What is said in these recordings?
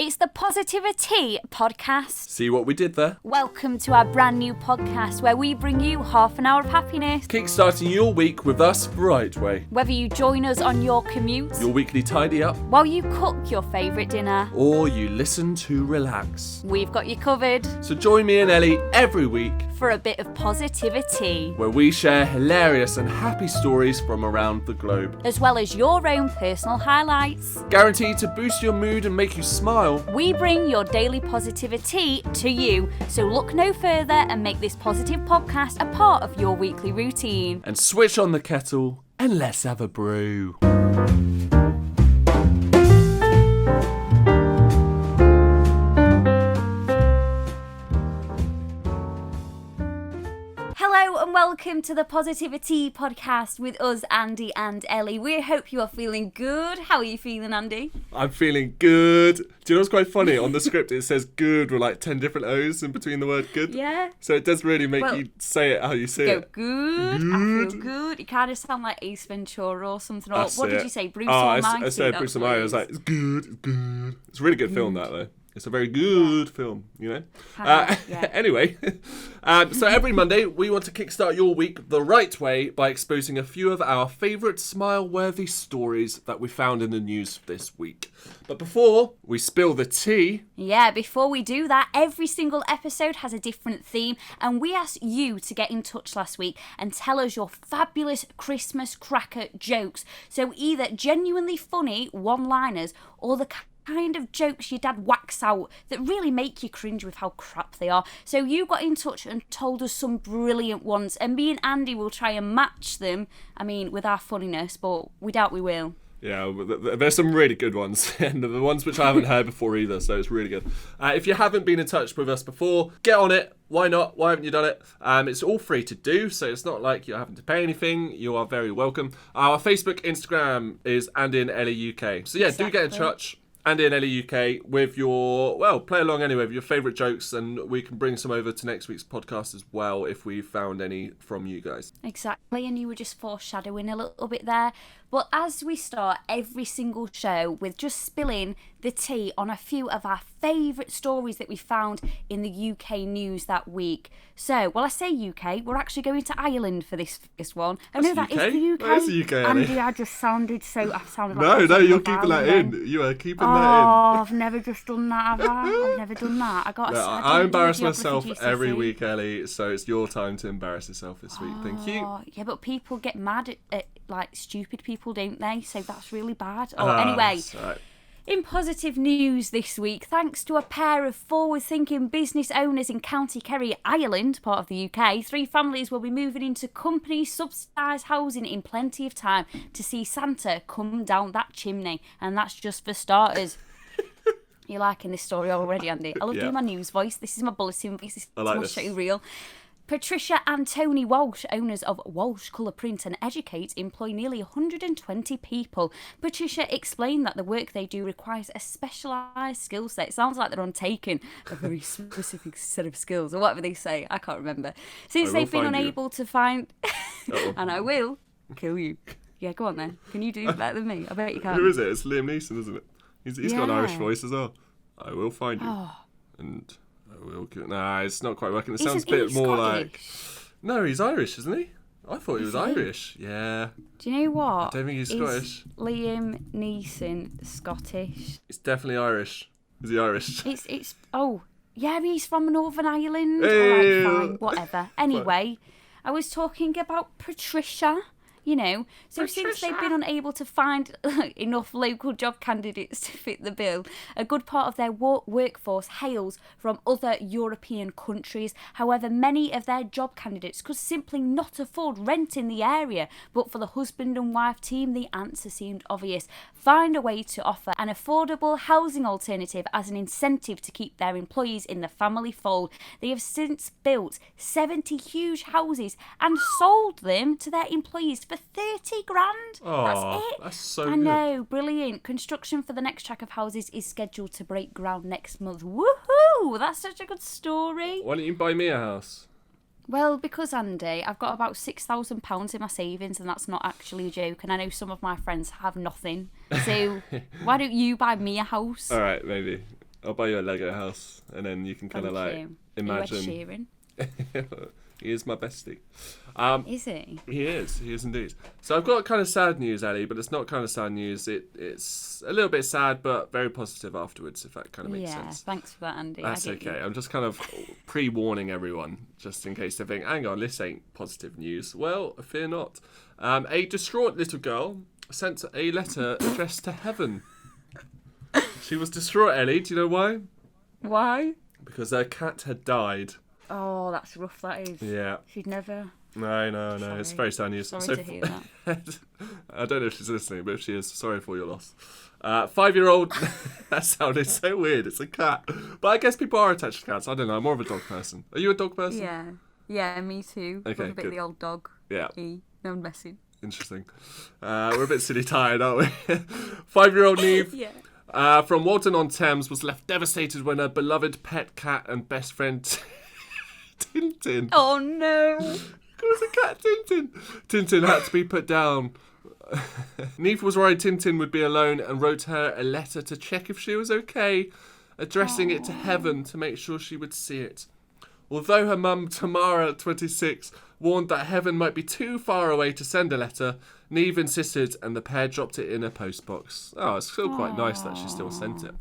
It's the POSITIVI-TEA Podcast. See what we did there? Welcome to our brand new podcast where we bring you half an hour of happiness. Kickstarting your week with us the right way. Whether you join us on your commute, Your weekly tidy up, while you cook your favourite dinner, or you listen to relax. we've got you covered So join me and Ellie every week for a bit of positivity, where we share hilarious and happy stories from around the globe. as well as your own personal highlights. Guaranteed to boost your mood and make you smile. We bring your daily positivity to you, so look no further and make this positive podcast a part of your weekly routine. And switch on the kettle and let's have a brew. Hello and welcome to the POSITIVI-TEA Podcast with us, Andy and Ellie. We hope you are feeling good. How are you feeling, Andy? I'm feeling good. Do you know what's quite funny? On the script it says good with like 10 different O's in between the word good. Yeah. So it does really make you say it how you say Go it. good. I feel good. You kind of sound like Ace Ventura or something. Or what did you say? Bruce Almighty? I said Bruce Almighty. I was like, it's good, it's good. It's a really good film, that though. It's a very good film, you know? Yeah. Anyway, so every Monday we want to kickstart your week the right way by exposing a few of our favourite smile-worthy stories that we found in the news this week. But before we spill the tea... Yeah, before we do that, every single episode has a different theme, and we asked you to get in touch last week and tell us your fabulous Christmas cracker jokes. So either genuinely funny one-liners or the kind of jokes your dad whacks out that really make you cringe with how crap they are. So you got in touch and told us some brilliant ones, and me and Andy will try and match them, with our funniness, but we doubt we will. Yeah, there's some really good ones, and the ones which I haven't heard before either, so it's really good. If you haven't been in touch with us before, get on it. Why not? Why haven't you done it? It's all free to do, so it's not like you're having to pay anything. You are very welcome. Our Facebook, Instagram is Andy and Ellie UK. So yeah, Exactly. Do get in touch. Andy and Ellie UK with your, play along anyway with your favourite jokes, and we can bring some over to next week's podcast as well if we found any from you guys. Exactly, and you were just foreshadowing a little bit there. But as we start every single show with just spilling the tea on a few of our favourite stories that we found in the UK news that week. So, I say UK, we're actually going to Ireland for this one. Oh no, that is the UK. That's the UK, Ellie. Andy, I sounded like... No, you're keeping that in. You are keeping that in. Oh, I've never just done that, have I? I've never done that. I embarrass myself every week, Ellie, so it's your time to embarrass yourself this week. Thank you. Yeah, but people get mad at like stupid people, don't they? So that's really bad. Anyway, right. In positive news this week, thanks to a pair of forward-thinking business owners in County Kerry, Ireland, part of the UK, 3 families will be moving into company-subsidised housing in plenty of time to see Santa come down that chimney, and that's just for starters. You're liking this story already, Andy. I love doing my news voice. This is my bulletin voice. This is my show reel. Patricia and Tony Walsh, owners of Walsh Colour Print and Educate, employ nearly 120 people. Patricia explained that the work they do requires a specialised skill set. It sounds like they're undertaking a very specific set of skills, or whatever they say. I can't remember. Since they've been unable to find... And I will kill you. Yeah, go on then. Can you do better than me? I bet you can. Who is it? It's Liam Neeson, isn't it? He's got an Irish voice as well. I will find you. And... Nah, it's not quite working. It sounds a bit more like... No, he's Irish, isn't he? I thought he was Irish. Yeah. Do you know what? I don't think he's Scottish. Liam Neeson Scottish? It's definitely Irish. Is he Irish? Yeah, he's from Northern Ireland. Hey. All right, fine, whatever. Anyway, I was talking about Patricia. So since they've been unable to find enough local job candidates to fit the bill, a good part of their workforce hails from other European countries. However, many of their job candidates could simply not afford rent in the area. But for the husband and wife team, the answer seemed obvious. Find a way to offer an affordable housing alternative as an incentive to keep their employees in the family fold. They have since built 70 huge houses and sold them to their employees for 30 grand. Oh, that's it. That's so I good. know, brilliant. Construction for the next track of houses is scheduled to break ground next month. Woohoo! That's such a good story. Why don't you buy me a house? Well, because, Andy, I've got about £6,000 in my savings, and that's not actually a joke, and I know some of my friends have nothing. So why don't you buy me a house? All right, maybe. I'll buy you a Lego house, and then you can kind of like imagine. He is my bestie. Is he? He is indeed. So I've got kind of sad news, Ali, but it's not kind of sad news. It's a little bit sad, but very positive afterwards, if that kind of makes sense. Yeah, thanks for that, Andy. That's okay. I'm just kind of pre-warning everyone, just in case they think, hang on, this ain't positive news. Well, fear not. A distraught little girl sent a letter addressed to heaven. She was distraught, Ellie. Do you know why? Why? Because her cat had died. Oh, that's rough, that is. Yeah. She'd never... No. Sorry. It's very sad news. Sorry to hear that. I don't know if she's listening, but if she is, sorry for your loss. 5-year-old... That sounded so weird. It's a cat. But I guess people are attached to cats. I don't know. I'm more of a dog person. Are you a dog person? Yeah, me too. Okay, Love a bit of the old dog. Yeah. No, I'm messing. Interesting. We're a bit silly tired, aren't we? 5-year-old Neve... Yeah. From Walton-on-Thames was left devastated when her beloved pet cat and best friend Tintin. Oh no! Calls a cat Tintin. Tintin had to be put down. Neve was worried Tintin would be alone and wrote her a letter to check if she was okay, addressing it to heaven to make sure she would see it. Although her mum, Tamara, 26, warned that heaven might be too far away to send a letter, Neve insisted and the pair dropped it in a postbox. Oh, it's still quite nice that she still sent it.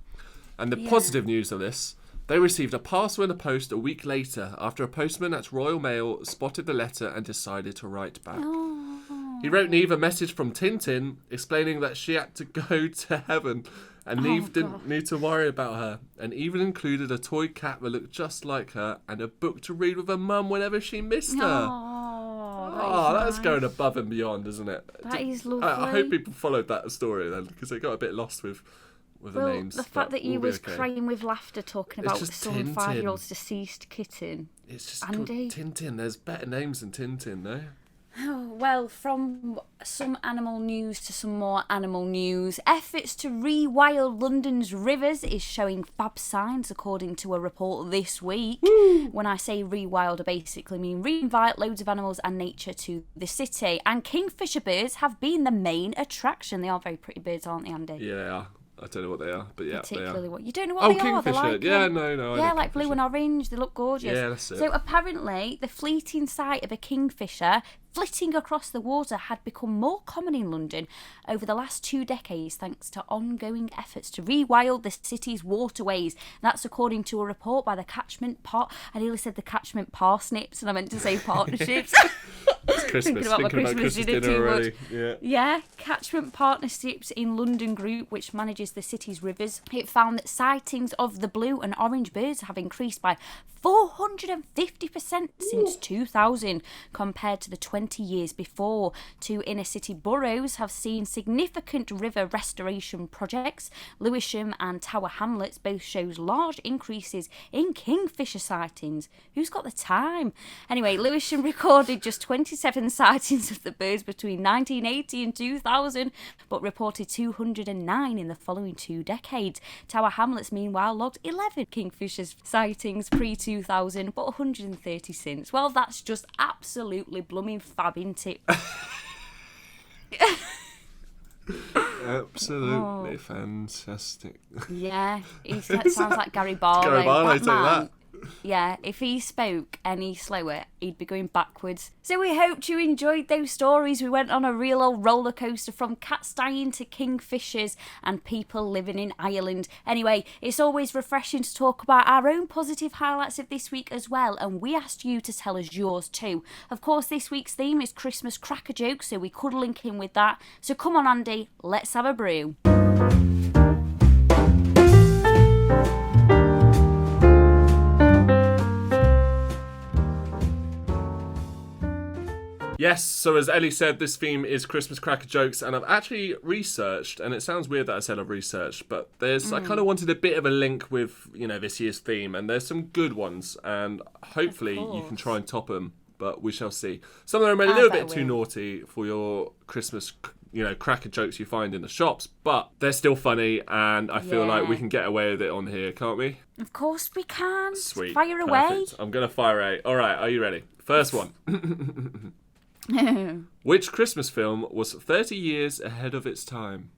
And the positive news of this, they received a parcel in the post a week later after a postman at Royal Mail spotted the letter and decided to write back. He wrote Neve a message from Tintin explaining that she had to go to heaven and Neve didn't need to worry about her, and even included a toy cat that looked just like her and a book to read with her mum whenever she missed her. That's going above and beyond, isn't it? That is lovely. I hope people followed that story then, because they got a bit lost with the names. The fact that you was crying with laughter talking about some Tintin. 5-year-old's deceased kitten. It's just Andy. called Tintin. There's better names than Tintin, no? Oh, well, from some animal news to some more animal news. Efforts to rewild London's rivers is showing fab signs, according to a report this week. Woo! When I say rewild, I basically mean re-invite loads of animals and nature to the city. And kingfisher birds have been the main attraction. They are very pretty birds, aren't they, Andy? Yeah, they are. I don't know what they are, but yeah, particularly they are. What you don't know what they are. Kingfisher. They're like, yeah, no. Yeah, like blue and orange. They look gorgeous. Yeah, that's it. So apparently, the fleeting sight of a kingfisher flitting across the water had become more common in London over the last 2 decades, thanks to ongoing efforts to rewild the city's waterways. That's according to a report by the Catchment Part. I nearly said the Catchment Parsnips, and I meant to say partnerships. It's Christmas. Thinking about my Christmas dinner too already. much. Yeah, Catchment Partnerships in London Group, which manages the city's rivers. It found that sightings of the blue and orange birds have increased by 450% since 2000 compared to the 20 years before. 2 inner city boroughs have seen significant river restoration projects. Lewisham and Tower Hamlets both shows large increases in kingfisher sightings. Who's got the time? Anyway, Lewisham recorded just 27 sightings of the birds between 1980 and 2000, but reported 209 in the following 2 decades. Tower Hamlets, meanwhile, logged 11 kingfisher sightings pre-2000, but 130 since. Well, that's just absolutely blooming fab, isn't it? Absolutely fantastic. Yeah, he sounds like Gary Barlow. Gary Barlow, take that. Yeah, if he spoke any slower, he'd be going backwards. So we hoped you enjoyed those stories. We went on a real old roller coaster from cats dying to kingfishers and people living in Ireland. Anyway, it's always refreshing to talk about our own positive highlights of this week as well, and we asked you to tell us yours too. Of course, this week's theme is Christmas cracker jokes, so we could link in with that. So come on, Andy, let's have a brew. Yes, so as Ellie said, this theme is Christmas cracker jokes, and I've actually researched, and it sounds weird that I said I've researched, but I kind of wanted a bit of a link with, this year's theme, and there's some good ones, and hopefully you can try and top them, but we shall see. Some of them are a little bit too naughty for your Christmas, cracker jokes you find in the shops, but they're still funny, and I feel like we can get away with it on here, can't we? Of course we can. Sweet. Fire Perfect. away. I'm going to fire away. All right, are you ready? First one. Which Christmas film was 30 years ahead of its time?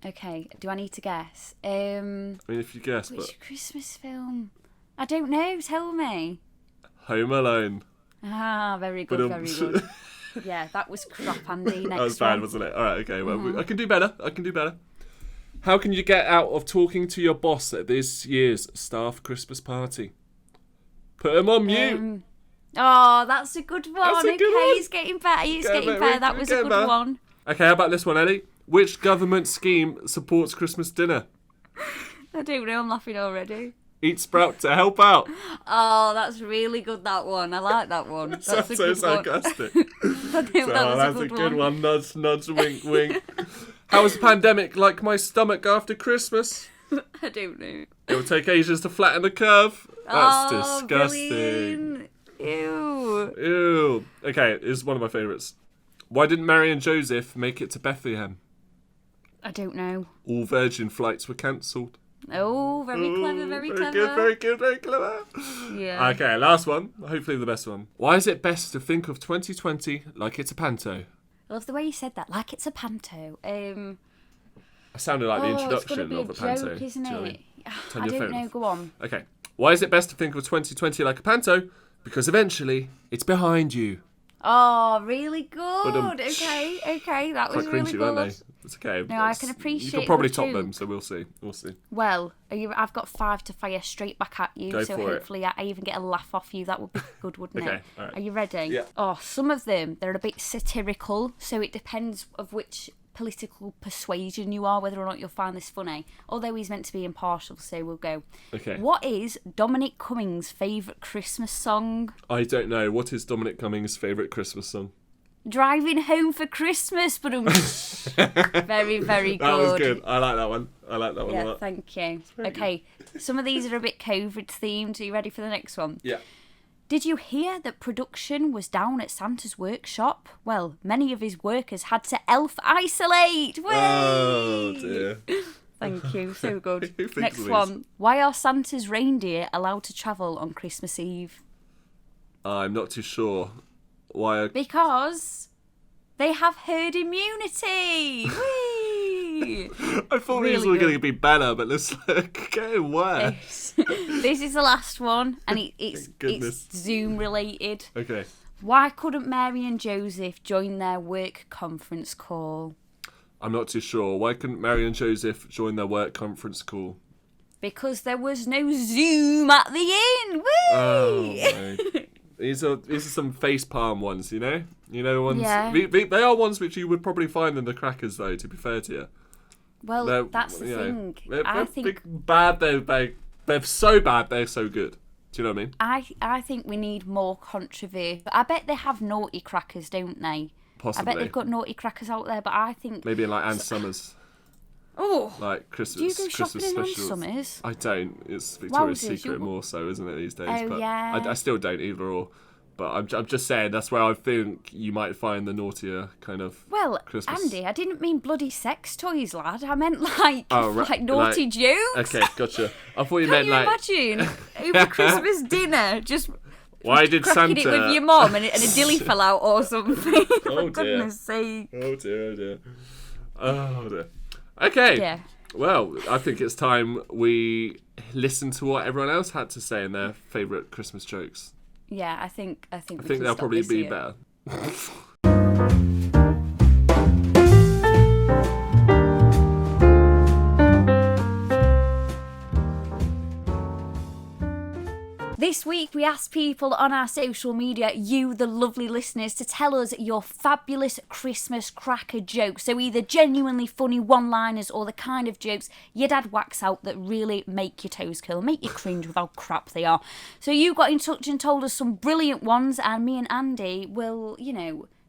Okay, do I need to guess? I mean, if you guess, Which but Christmas film? I don't know, tell me. Home Alone. Ah, very good, very good. Yeah, that was crap, Andy. Next That was bad, one. wasn't it? All right, okay. Well, I can do better. How can you get out of talking to your boss at this year's staff Christmas party? Put him on mute. Oh, that's a good one. That's a good one. He's getting better. That was a good one. Okay, how about this one, Ellie? Which government scheme supports Christmas dinner? I don't know, I'm laughing already. Eat Sprout to help out. Oh, that's really good, that one. I like that one. That's Sounds a so good sarcastic. one. I think That's a good one. Nudge, nudge, wink, wink. How was the pandemic like my stomach after Christmas? I don't know. It will take ages to flatten the curve. That's disgusting. Brilliant. Ew. Ew. Okay, it's one of my favourites. Why didn't Mary and Joseph make it to Bethlehem? I don't know. All Virgin flights were cancelled. Oh, very clever, very clever. Good, very good, very clever. Yeah. Okay, last one. Hopefully the best one. Why is it best to think of 2020 like it's a panto? I love the way you said that, like it's a panto. I sounded like the introduction it's of a panto. joke, isn't Do you know what I it? mean? Turn I your don't phone know, off. go on. Okay. Why is it best to think of 2020 like a panto? Because eventually it's behind you. Oh, really good. But, Okay, that was Quite really cringy, good. weren't they? It's okay. No, I can appreciate You can probably good top joke. them, so we'll see. Well, I've got 5 to fire straight back at you, Go so for it. hopefully I even get a laugh off you. That would be good, wouldn't Okay, it? all right. Are you ready? Yeah. Oh, some of them, they're a bit satirical, so it depends of which political persuasion you are, whether or not you'll find this funny. Although he's meant to be impartial, so we'll go. Okay. What is Dominic Cummings' favourite Christmas song? I don't know. What is Dominic Cummings' favourite Christmas song? Driving Home for Christmas, but very, very good. That was good. I like that one. a Yeah, lot. thank you. Okay, some of these are a bit COVID themed. Are you ready for the next one? Yeah. Did you hear that production was down at Santa's workshop? Well, many of his workers had to elf isolate. Whee! Oh dear. Thank you, so good. Who thinks Next of these? one. Why are Santa's reindeer allowed to travel on Christmas Eve? I'm not too sure. Why? Because they have herd immunity. Whee! I thought these Really were going good. to be better, but let's go where? This is the last one, and it's Goodness. Zoom related. Okay. Why couldn't Mary and Joseph join their work conference call? I'm not too sure. Why couldn't Mary and Joseph join their work conference call? Because there was no Zoom at the inn. Whee! Oh, my. These are some face palm ones, you know? You know, ones. Yeah. They are ones which you would probably find in the crackers, though, to be fair to you. Well, that's the thing. They're bad, they're so bad, they're so good. Do you know what I mean? I think we need more controversy. I bet they have naughty crackers, don't they? Possibly. I bet they've got naughty crackers out there, but I think... Maybe in like Ann Summers. Oh! Like Christmas. Do you go Christmas shopping in Ann specials. Summers? I don't. It's Victoria's Wowzers, Secret more so, isn't it, these days? Oh, but yeah. I still don't either or. But I'm just saying that's where I think you might find the naughtier kind of Well, Christmas. Andy, I didn't mean bloody sex toys, lad. I meant like, right, like naughty jokes. Okay, gotcha. I thought you Can meant you like. imagine over Christmas dinner just Why did cracking Santa? it with your mum and a dilly fell out or something? Oh, For goodness sake. Oh dear. Oh dear. Okay. Yeah. Well, I think it's time we listen to what everyone else had to say in their favourite Christmas jokes. Yeah, I think I think they'll probably be better. This week we asked people on our social media, you the lovely listeners, to tell us your fabulous Christmas cracker jokes. So either genuinely funny one-liners or the kind of jokes your dad whacks out that really make your toes curl, make you cringe with how crap they are. So you got in touch and told us some brilliant ones, and me and Andy will,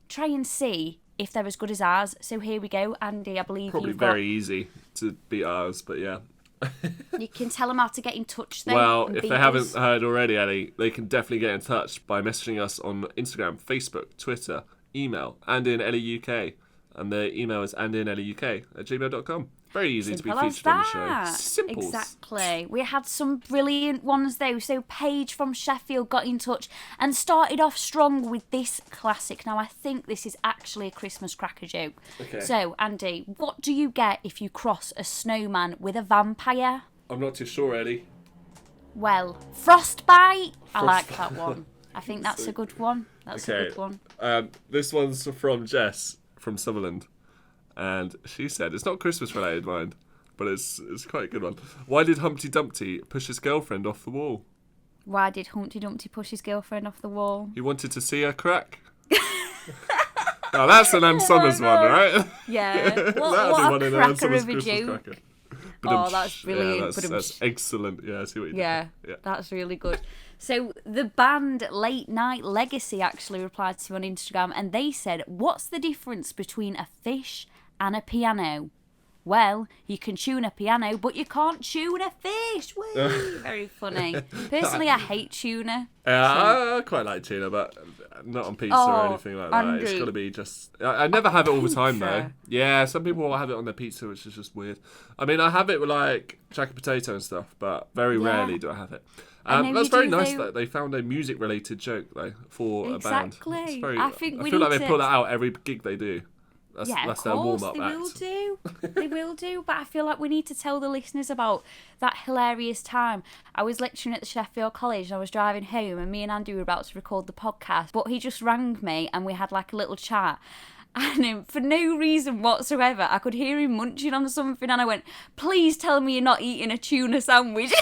try and see if they're as good as ours. So here we go. Andy, I believe Probably you've got... very easy to beat ours, but yeah. You can tell them how to get in touch then. Well, and if beat they haven't us. heard already, Ellie, they can definitely get in touch by messaging us on Instagram, Facebook, Twitter, email, andinellieuk. And the email is andinellieuk@gmail.com. Very easy to be Simple as featured on the show. that. Simple. Exactly. We had some brilliant ones though. So Paige from Sheffield got in touch and started off strong with this classic. Now I think this is actually a Christmas cracker joke. Okay. So Andy, what do you get if you cross a snowman with a vampire? I'm not too sure, Eddie. Well, frostbite. I like that one. I think that's a good one. That's a good one. This one's from Jess from Sutherland. And she said, it's not Christmas related, mind, but it's quite a good one. Why did Humpty Dumpty push his girlfriend off the wall? Why did Humpty Dumpty push his girlfriend off the wall? He wanted to see her crack. Now that's an Ann Summers one, right? Yeah. That'd What be a one in Ann cracker Summers of a Christmas joke. cracker. Oh, that's brilliant. Yeah, that's excellent. Yeah, I see what you did. Yeah, that's really good. So the band Late Night Legacy actually replied to me on Instagram and they said, what's the difference between a fish and a piano? Well, you can tune a piano, but you can't tune a fish. Woo! Very funny. Personally, I hate tuna. I quite like tuna, but not on pizza or anything like that. Andy. It's got to be just... I never have it all the time, though. Yeah, some people will have it on their pizza, which is just weird. I mean, I have it with, like, jacket potato and stuff, but very rarely do I have it. That's very nice that they found a music-related joke, though, for a band. Exactly. I feel like they pull that out every gig they do. That's their warm-up act. They will do. But I feel like we need to tell the listeners about that hilarious time. I was lecturing at the Sheffield College and I was driving home and me and Andy were about to record the podcast, but he just rang me and we had like a little chat. And for no reason whatsoever, I could hear him munching on something and I went, please tell me you're not eating a tuna sandwich.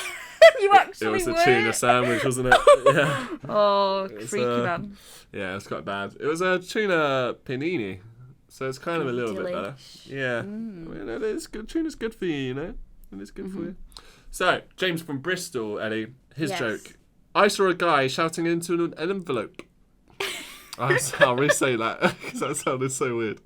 You actually It was a were. tuna sandwich, wasn't it? Yeah. Oh, freaky man. Yeah, it was quite bad. It was a tuna panini. So it's kind of a little bit better. Yeah. I mean, it is good. Tuna's good for you, you know? It is good for you. So, James from Bristol, Ellie, his joke. I saw a guy shouting into an envelope. I'll re-say that because that sounded so weird.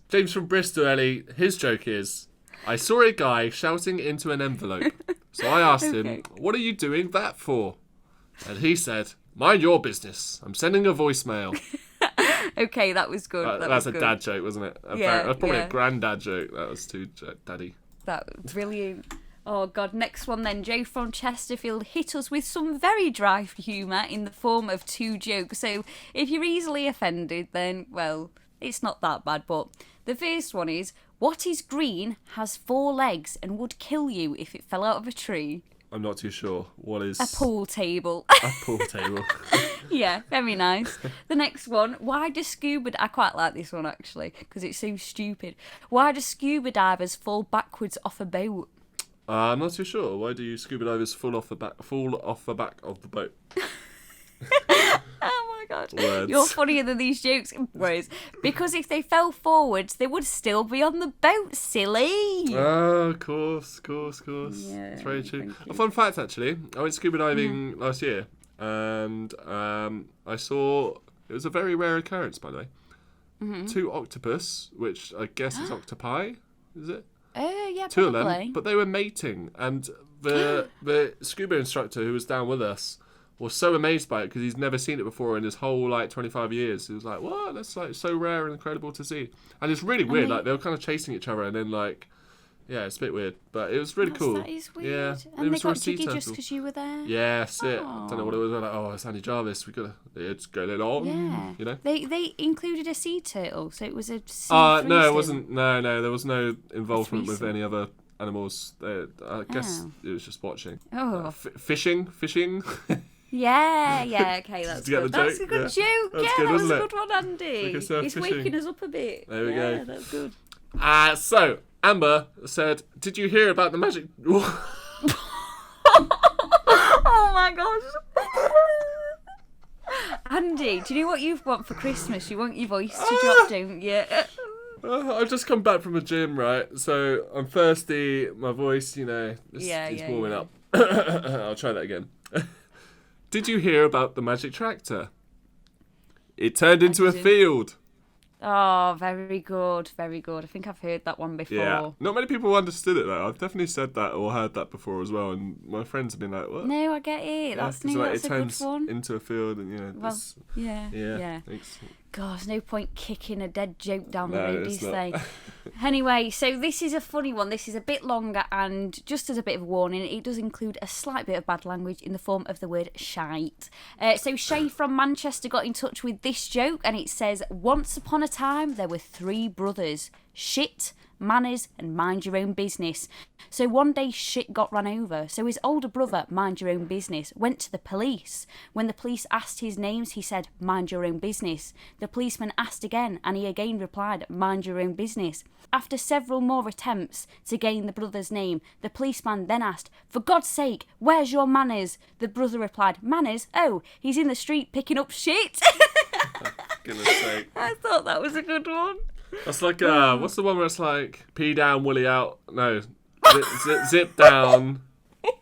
James from Bristol, Ellie, his joke is, I saw a guy shouting into an envelope. So I asked him, what are you doing that for? And he said, mind your business. I'm sending a voicemail. Okay, that was good. That's a dad joke, wasn't it? Yeah, that's probably a granddad joke. That was too daddy. That was brilliant. Oh, God. Next one then. Joe from Chesterfield hit us with some very dry humour in the form of 2 jokes. So if you're easily offended, then, well, it's not that bad. But the first one is, what is green, has 4 legs, and would kill you if it fell out of a tree? I'm not too sure. What is... A pool table. A pool table. Yeah, very nice. The next one, why do I quite like this one actually, because it's so stupid. Why do scuba divers fall backwards off a boat? I'm not too sure. Why do scuba divers fall off the back of the boat? Oh my God. Words. You're funnier than these jokes. Whereas, because if they fell forwards, they would still be on the boat, silly. Oh, of course. Yeah, It's very true. A fun fact, actually. I went scuba diving last year, and I saw... It was a very rare occurrence, by the way. 2 octopus, which I guess is octopi, is it? Yeah, 2 probably. of them, but they were mating, and the scuba instructor who was down with us was so amazed by it because he's never seen it before in his whole 25 years. He was like, "What? That's so rare and incredible to see." And it's really weird. They were kind of chasing each other, and then yeah, it's a bit weird, but it was really cool. That is weird. Yeah, And they got jiggy just because you were there. Yeah, that's it. I don't know what it was. We're like, it's Andy Jarvis. It's going on. Yeah. You know. They included a sea turtle, so it was a sea no, it wasn't. No, there was no involvement with any other animals. I guess it was just watching. Oh. Fishing. Yeah, okay, that's Did you get good. the That's joke? a good joke. That's good, that was a wasn't good one, Andy. It's It's waking us up a bit. There we go. Yeah, that's good. So, Amber said, did you hear about the magic... Oh my gosh. Andy, do you know what you want for Christmas? You want your voice to drop, don't you? I've just come back from the gym, right? So I'm thirsty. My voice, it's warming up. I'll try that again. Did you hear about the magic tractor? It turned into a field. Oh, very good, very good. I think I've heard that one before. Yeah, not many people understood it though. I've definitely said that or heard that before as well, and my friends have been like, "What?" No, I get it. That's it a good one. into a field, and Well, yeah. Thanks. God, there's no point kicking a dead joke down the road, it's do not. they? Anyway, so this is a funny one. This is a bit longer, and just as a bit of a warning, it does include a slight bit of bad language in the form of the word shite. So Shay from Manchester got in touch with this joke, and it says, once upon a time, there were 3 brothers. Shit, manners, and mind your own business. So one day shit got run over, so his older brother, mind your own business, went to the police. When the police asked his names, he said, mind your own business. The policeman asked again, and he again replied, mind your own business. After several more attempts to gain the brother's name, the policeman then asked, for God's sake, where's your manners? The brother replied, manners? Oh, he's in the street picking up shit. Goodness sake. I thought that was a good one. That's like, what's the one where it's like, pee down, willy out? No, zip down,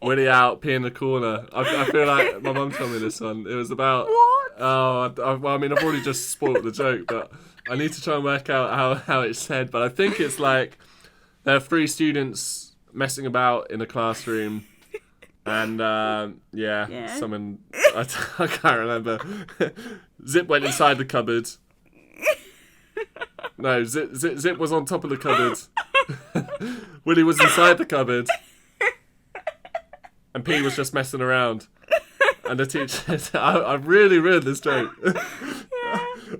willy out, pee in the corner. I feel like my mum told me this one. It was about... What? Oh, well, I mean, I've already just spoiled the joke, but I need to try and work out how it's said. But I think it's like, there are 3 students messing about in a classroom. And, someone... I can't remember. Zip went inside the cupboard. No, Zip was on top of the cupboard. Willie was inside the cupboard. And P was just messing around. And the teacher said, I've really ruined this joke.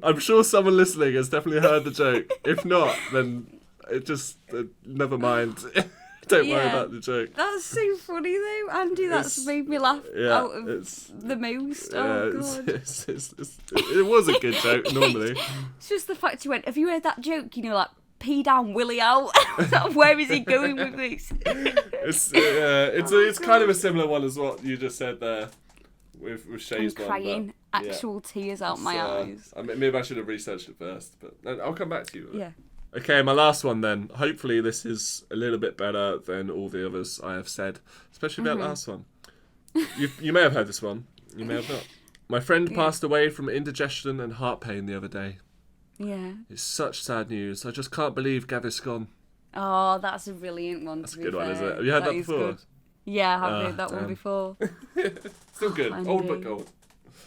I'm sure someone listening has definitely heard the joke. If not, then it just, never mind. Don't worry about the joke. That's so funny though, Andy. That's made me laugh out of the most. Oh God. It was a good joke normally. It's just the fact you went, have you heard that joke? You know, like, pee down, willy out. Where is he going with this? It's kind of a similar one as what you just said there with Shay's one. I'm crying actual tears out my eyes. I mean, maybe I should have researched it first, but I'll come back to you. Yeah. Okay, my last one then. Hopefully this is a little bit better than all the others I have said, especially that last one. You may have heard this one. You may have not. My friend passed away from indigestion and heart pain the other day. Yeah. It's such sad news. I just can't believe Gavis gone. Oh, that's a brilliant one. That's a good one, isn't it? Have you heard that before? Good. Yeah, I've heard that one before. Still good. Old but gold.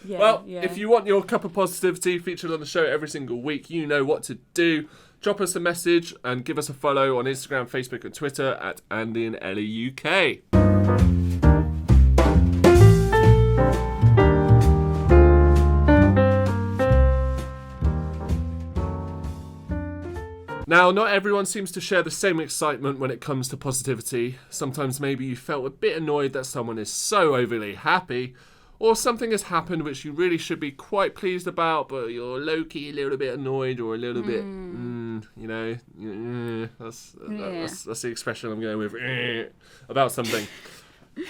Yeah, well, if you want your cup of positivity featured on the show every single week, you know what to do. Drop us a message and give us a follow on Instagram, Facebook and Twitter at Andy and Ellie UK. Now, not everyone seems to share the same excitement when it comes to positivity. Sometimes maybe you felt a bit annoyed that someone is so overly happy, or something has happened which you really should be quite pleased about, but you're low-key a little bit annoyed or a little bit, that's the expression I'm going with, about something.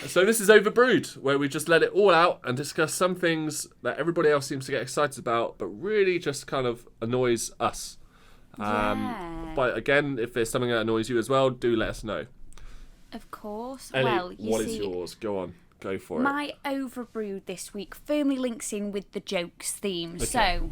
So this is Overbrood, where we just let it all out and discuss some things that everybody else seems to get excited about, but really just kind of annoys us. But again, if there's something that annoys you as well, do let us know. Of course. Ellie, well, what is yours? Go on. Go for it. My Overbrood this week firmly links in with the jokes theme. Okay. So,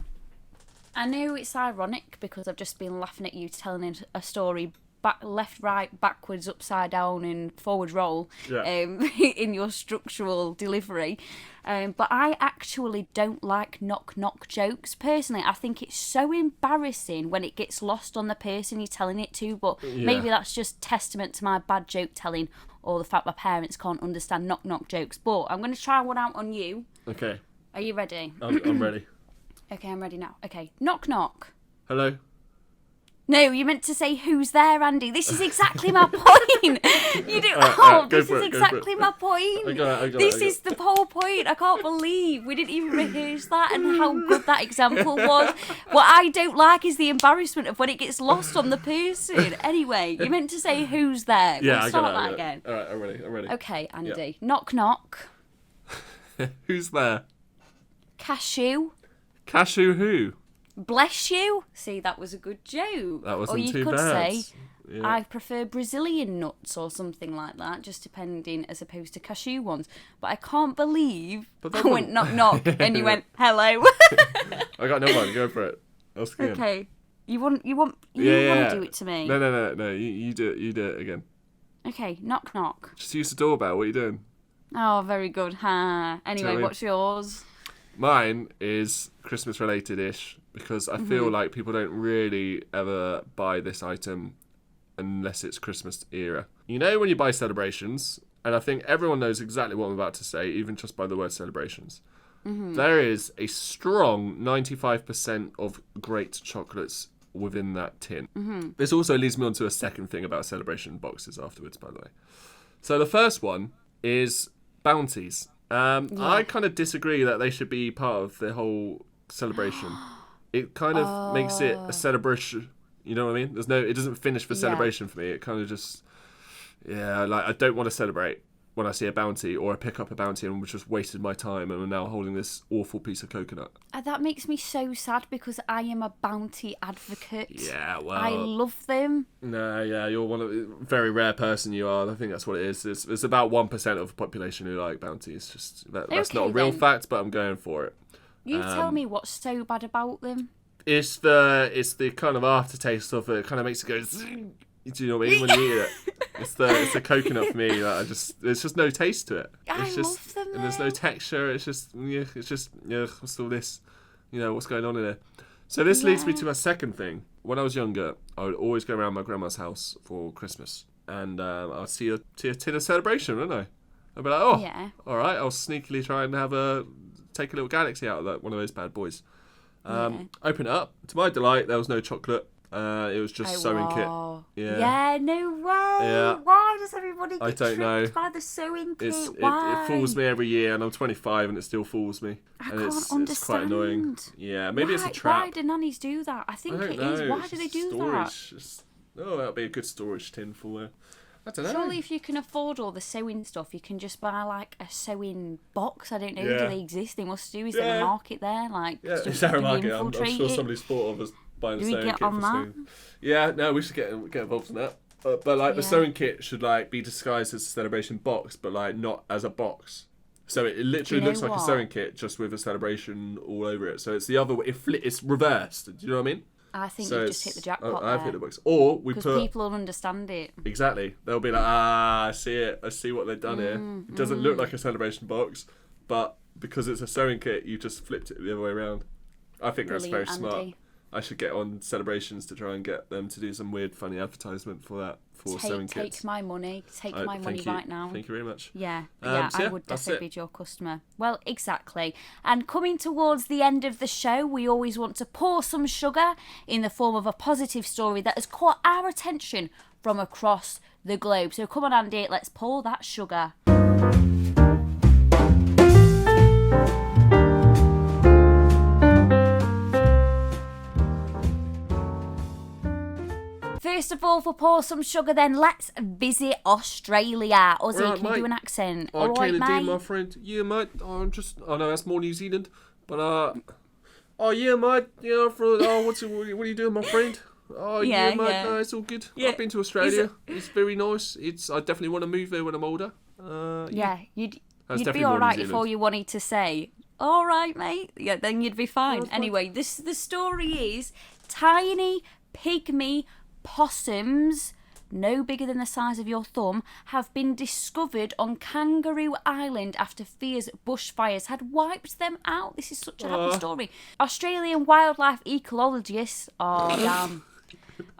I know it's ironic because I've just been laughing at you telling a story left, right, backwards, upside down, and forward roll in your structural delivery. But I actually don't like knock-knock jokes. Personally, I think it's so embarrassing when it gets lost on the person you're telling it to, but maybe that's just testament to my bad joke telling or the fact my parents can't understand knock-knock jokes. But I'm going to try one out on you. Okay. Are you ready? I'm ready. Okay, I'm ready now. Okay, knock-knock. Hello? No, you meant to say who's there, Andy. This is exactly my point. You do. This is exactly my point. I got it. This is the whole point. I can't believe we didn't even rehearse that and how good that example was. What I don't like is the embarrassment of when it gets lost on the person. Anyway, you meant to say who's there. Yeah, we'll I start got it. that again. All right, I'm ready. Okay, Andy. Yeah. Knock, knock. Who's there? Cashew. Cashew who? Bless you. See, that was a good joke. That wasn't or you too could bad. say, I prefer Brazilian nuts or something like that, just depending as opposed to cashew ones. But I can't believe I went knock knock and you went hello. I got no one. Go for it. Ask again. Okay. You want to do it to me? No. You do it again. Okay. Knock knock. Just use the doorbell. What are you doing? Oh, very good. Ha. Anyway, what's yours? Mine is Christmas related-ish because I feel like people don't really ever buy this item unless it's Christmas era. You know when you buy celebrations, and I think everyone knows exactly what I'm about to say, even just by the word celebrations. There is a strong 95% of great chocolates within that tin. This also leads me on to a second thing about celebration boxes afterwards, by the way. So the first one is bounties. I kind of disagree that they should be part of the whole celebration. It kind of makes it a celebration. You know what I mean? It doesn't finish the celebration for me. It kind of just, like I don't want to celebrate when I see a bounty or I pick up a bounty and just wasted my time and I'm now holding this awful piece of coconut. That makes me so sad because I am a bounty advocate. Yeah, well, I love them. No, yeah, you're one of a very rare person. You are. I think that's what it is. It's about 1% of the population who like bounties. Just that's not a real fact, but I'm going for it. You tell me what's so bad about them. It's the kind of aftertaste of it. It kind of makes it go. Do you know what I mean when you eat it? It's the coconut for me. Like, there's just no taste to it. It's love them. And there's no texture. It's just what's all this? What's going on in there? So this leads me to my second thing. When I was younger, I would always go around my grandma's house for Christmas, and I'd see a tin of celebration, wouldn't I? I'd be like, all right, I'll sneakily try and take a little galaxy out of that one of those bad boys. Open it up. To my delight, there was no chocolate. It was just sewing kit. Yeah, no way. Yeah. Why does everybody get tricked by the sewing kit? It fools me every year, and I'm 25 and it still fools me. I can't understand. It's quite annoying. Yeah, maybe it's a trap. Why do nannies do that? I think it is. Why do they do that? That'd be a good storage tin for there. I don't know. Surely if you can afford all the sewing stuff, you can just buy like a sewing box. I don't know. Do they exist? They must do. Is there a market there? Is there a market? I'm sure somebody's thought of us buying a sewing kit for sewing. Yeah, no, we should get involved in that. But the sewing kit should be disguised as a celebration box, but not as a box. So it literally looks like a sewing kit, just with a celebration all over it. So it's the other way. It's reversed. Do you know what I mean? I think you just hit the jackpot. I've hit the box. Or we put. Because people will understand it. Exactly. They'll be like, I see it. I see what they've done here. It doesn't look like a celebration box, but because it's a sewing kit, you just flipped it the other way around. I think that's very smart. I should get on celebrations to try and get them to do some weird, funny advertisement for that. Sewing kits. Take my money. Take my money right now. Thank you very much. Yeah, I would definitely be your customer. Well, exactly. And coming towards the end of the show, we always want to pour some sugar in the form of a positive story that has caught our attention from across the globe. So come on, Andy, let's pour that sugar. First of all, for Pour Some Sugar, then let's visit Australia. Ozzy, can you do an accent? I can indeed, my friend. Yeah, mate. I know that's more New Zealand, but yeah, mate. Yeah, what are you doing, my friend? Oh, yeah, mate. Yeah. No, it's all good. Yeah. I've been to Australia. It's very nice. I definitely want to move there when I'm older. You'd be all right if all you wanted to say, all right, mate. Yeah, then you'd be fine. Anyway, the story is tiny pygmy possums, no bigger than the size of your thumb, have been discovered on Kangaroo Island after fierce bushfires had wiped them out. This is such a happy story. Australian wildlife ecologists,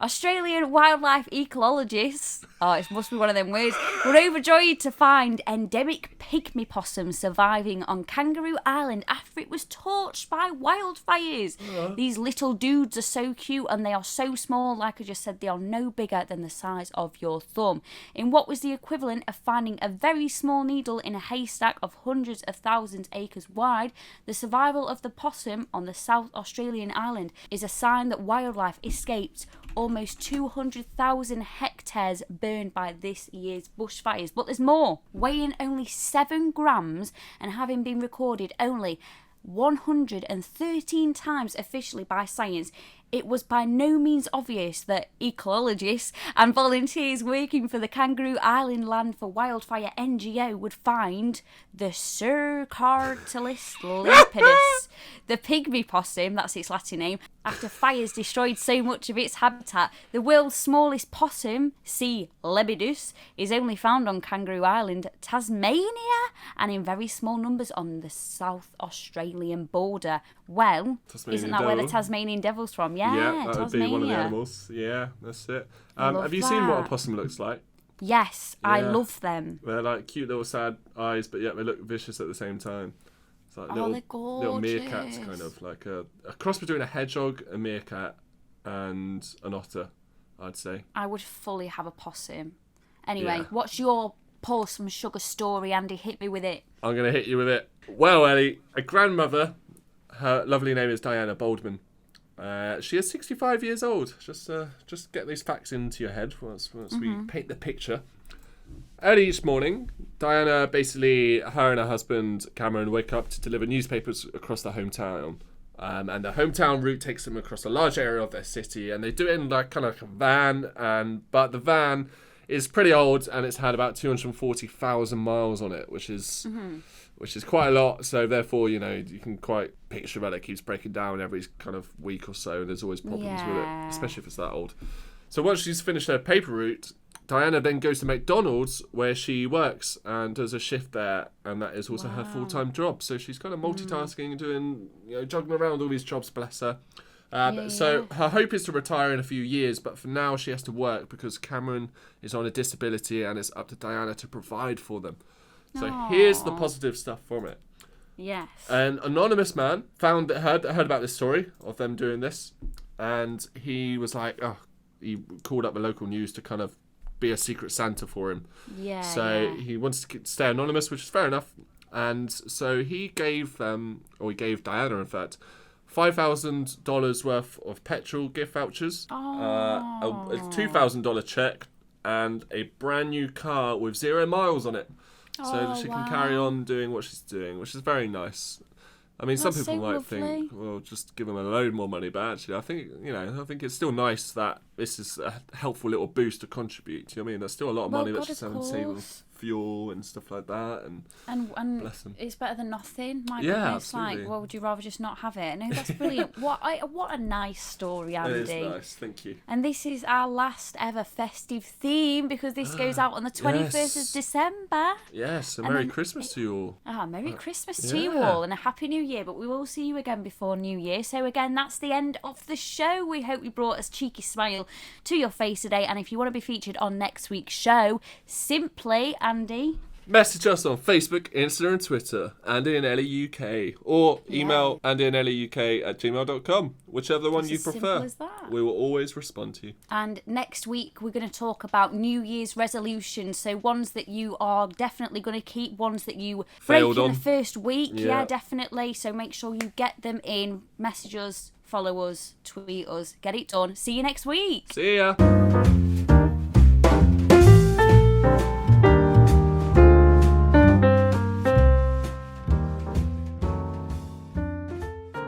Australian wildlife ecologists, it must be one of them words, were overjoyed to find endemic pygmy possums surviving on Kangaroo Island after it was torched by wildfires. These little dudes are so cute and they are so small, like I just said, they are no bigger than the size of your thumb. In what was the equivalent of finding a very small needle in a haystack of hundreds of thousands acres wide, the survival of the possum on the South Australian island is a sign that wildlife escaped almost 200,000 hectares burned by this year's bushfires. But there's more. Weighing only 7 grams and having been recorded only 113 times officially by science, it was by no means obvious that ecologists and volunteers working for the Kangaroo Island Land for Wildfire NGO would find the Cercartilis lepidus, the pygmy possum, that's its Latin name, after fires destroyed so much of its habitat. The world's smallest possum, C. lebidus, is only found on Kangaroo Island, Tasmania, and in very small numbers on the South Australian border. Well, isn't that where the Tasmanian devil's from? Yeah, that Tasmania. would be one of the animals. Yeah, that's it. Have you seen what a possum looks like? Yes, I Yeah. love them. They're like cute little sad eyes, but yet they look vicious at the same time. It's like little meerkats, kind of like a cross between a hedgehog, a meerkat, and an otter, I'd say. I would fully have a possum. Anyway, Yeah. what's your pour some sugar story, Andy? Hit me with it. I'm going to hit you with it. Well, Ellie, a grandmother, her lovely name is Diana Boldman. She is 65 years old. Just get these facts into your head once we paint the picture. Early each morning, Diana, basically, her and her husband, Cameron, wake up to deliver newspapers across their hometown. And the hometown route takes them across a large area of their city, and they do it in like kind of like a van. But the van is pretty old, and it's had about 240,000 miles on it, which is quite a lot. So therefore, you can quite picture that it keeps breaking down every kind of week or so, and there's always problems with it, especially if it's that old. So once she's finished her paper route, Diana then goes to McDonald's, where she works and does a shift there, and that is also her full-time job. So she's kind of multitasking, doing, juggling around all these jobs, bless her. So her hope is to retire in a few years, but for now she has to work because Cameron is on a disability, and it's up to Diana to provide for them. So here's the positive stuff from it. Yes. An anonymous man heard about this story of them doing this, and he was like, he called up the local news to kind of be a secret Santa for him. He wants to stay anonymous, which is fair enough. And so he gave Diana, in fact, $5,000 worth of petrol gift vouchers, a $2,000 check, and a brand new car with 0 miles on it, so that she can carry on doing what she's doing, which is very nice. I mean, some people might think, well, just give them a load more money, but actually, I think it's still nice that this is a helpful little boost to contribute. Do you know what I mean? There's still a lot of money that she's having to save on fuel and stuff like that, and bless them. It's better than nothing. My Yeah, goodness, absolutely. Would you rather just not have it? No, that's brilliant. What a nice story, Andy. It is nice, thank you. And this is our last ever festive theme, because this goes out on the 21st of December. Yes, and Merry Christmas to you all. Merry Christmas to you all, and a Happy New Year, but we will see you again before New Year. So again, that's the end of the show. We hope we brought a cheeky smile to your face today, and if you want to be featured on next week's show, simply, Andy, message us on Facebook, Insta and Twitter, Andy and Ellie UK, or email andyandellieuk@gmail.com, whichever one you prefer. Simple as that. We will always respond to you. And next week we're going to talk about New Year's resolutions, so ones that you are definitely going to keep, ones that you Failed break on in the first week. Yeah, definitely. So make sure you get them in, message us, follow us, tweet us, get it done. See you next week. See ya.